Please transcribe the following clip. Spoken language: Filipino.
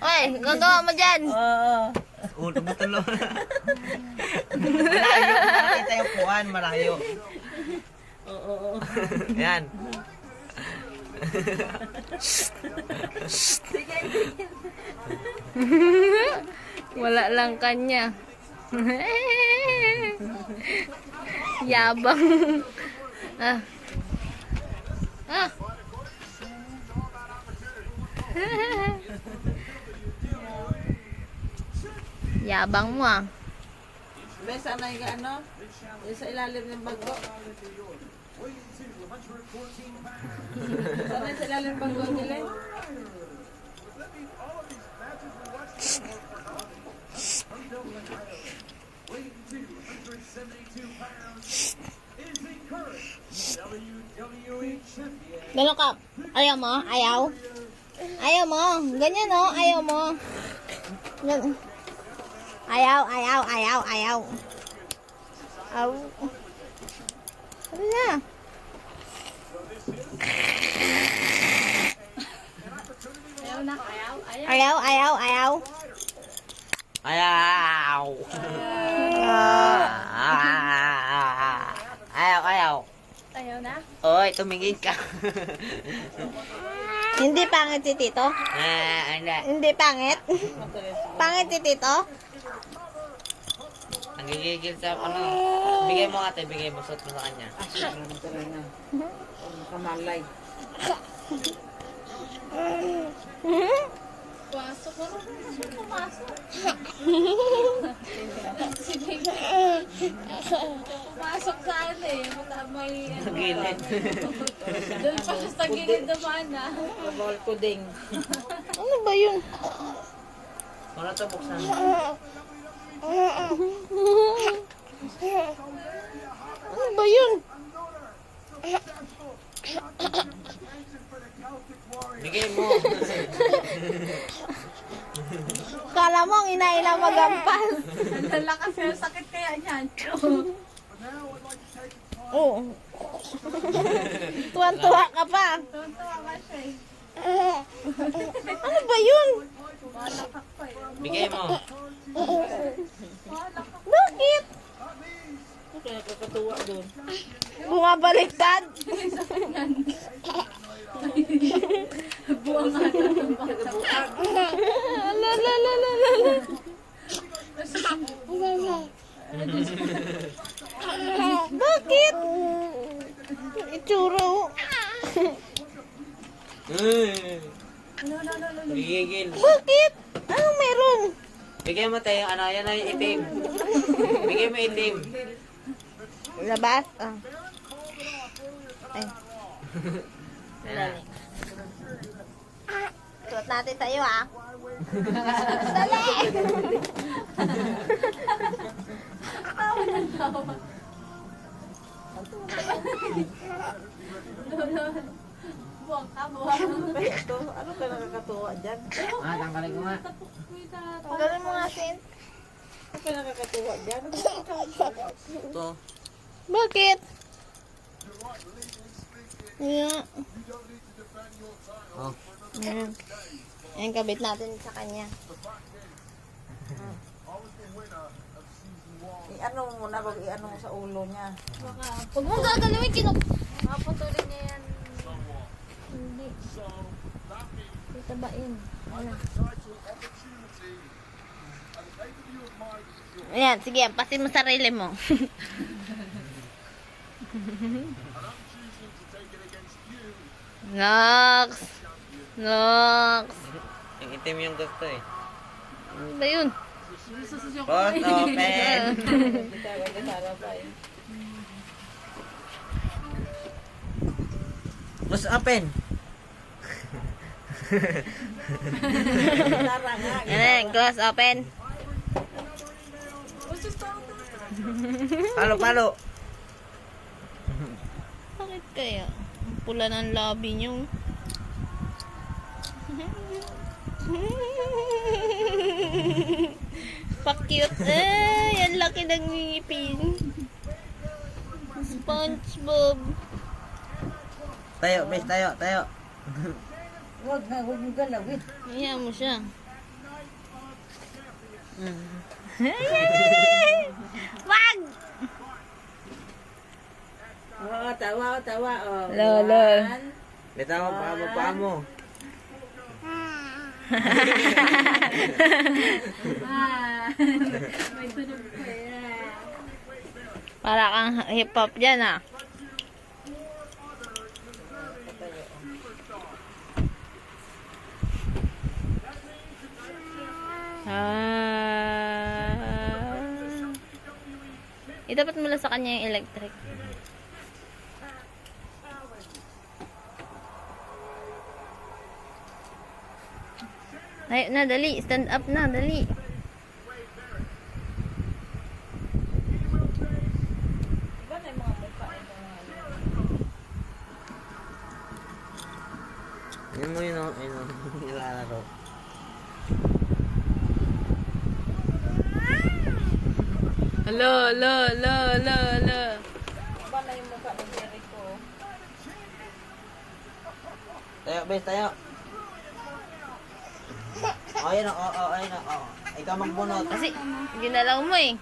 Oy, gagawa mo dyan. Oo. Ulo mo tulo. Malayo. Nakita yung puan. Malayo. Oo. Yan. Wala lang kanya. Yabang. Ah. Ah. Yabang mo ah. Be, sana yung ano? Yung sa ilalim ng bago. Sana yung sa ilalim ng bago nila. Gano'n ka? Ayaw mo? Ayaw? Ayaw mo? Ganyan no? Ayaw mo? Gan ayaw, ayaw, ayaw, ayaw. Aw. Ano na? Ayaw na, ayaw, ayaw. Ayaw, ayaw, ayaw. Ayaw. Ayaw, ayaw. Ayaw na? Oy, tumingin ka. Hindi pangit si Tito? Hindi. Hindi pangit? Pangit si Tito? Ang gigigil sa ano. Bigay mo ate, bigay mo. Suot mo sa kanya. Kamalay. Pasok ko. Pumasok. Sige. Pumasok sa ano eh. May ano. Gilid. Doon pa siya sa gilid naman ah. Bawal ko ding. Ano ba yun? Ano to buksan? Ano ba yun? Bigay mo. Kala mo ang inailang magampas. Ang lakas ng sakit kaya niyan. Oo. Tuwan-tuwa ka pa. Tuntua ka siya eh. Ano ba yun? Malakak pa eh. Bigay mo. Bakit? Kaya kakatuwa doon. Bumabaliktad. Buwang nga doon ng bata. La la la la la la. Bakit? Yung itsura oh. Gigigil. Bakit? Anong meron? Bigay mo tayo, ano, yan ay itim. Bigay mo itim. Labas. Ah. Ay. Yan. Suot natin sa'yo ah. Dali! Buwang ka, buwang. Ito, ano ka nakakatuwa dyan? Ah, tanggalin ko nga. Tanggalin mo nga, Sin. Ano ka nakakatuwa dyan? Ito. Bakit? Yeah. Oh. Ayan. Ayan, kabit natin sa kanya. I-ano mo muna, wag i-ano mo sa ulo niya. Huwag mong gagalawin, Maputulin niya yan. Hindi. Tatabain. Ayan, sige, pasin mo sarili mo. Nox! Nox! Yung itim yung gusto eh. Ano ba yun? Post open. Post open. Ayan, close, open. Palo, palo. Bakit kaya? Ang pula ng labi niyo. Pa-cute. Ay, ang laki ng ngipin. SpongeBob. Tayo, bes, tayo, tayo. Huwag mo galawin. Hayaan mo siya. Wag! Oo, tawa, tawa. Oh. Lolo. Bitaw, paa mo. Para kang hip-hop dyan ah. Dapat mula sa kanya yung electric. Ay, na, dali. Stand up na, dali. Diba na yung mga mukha ito mga Yan mo yun, nilalaro. Hello. Diba na yung mukha ng Jericho? Tayo, bes, tayo. Ayun, ayun. Ikaw magbunot. Kasi, ginalaw mo eh.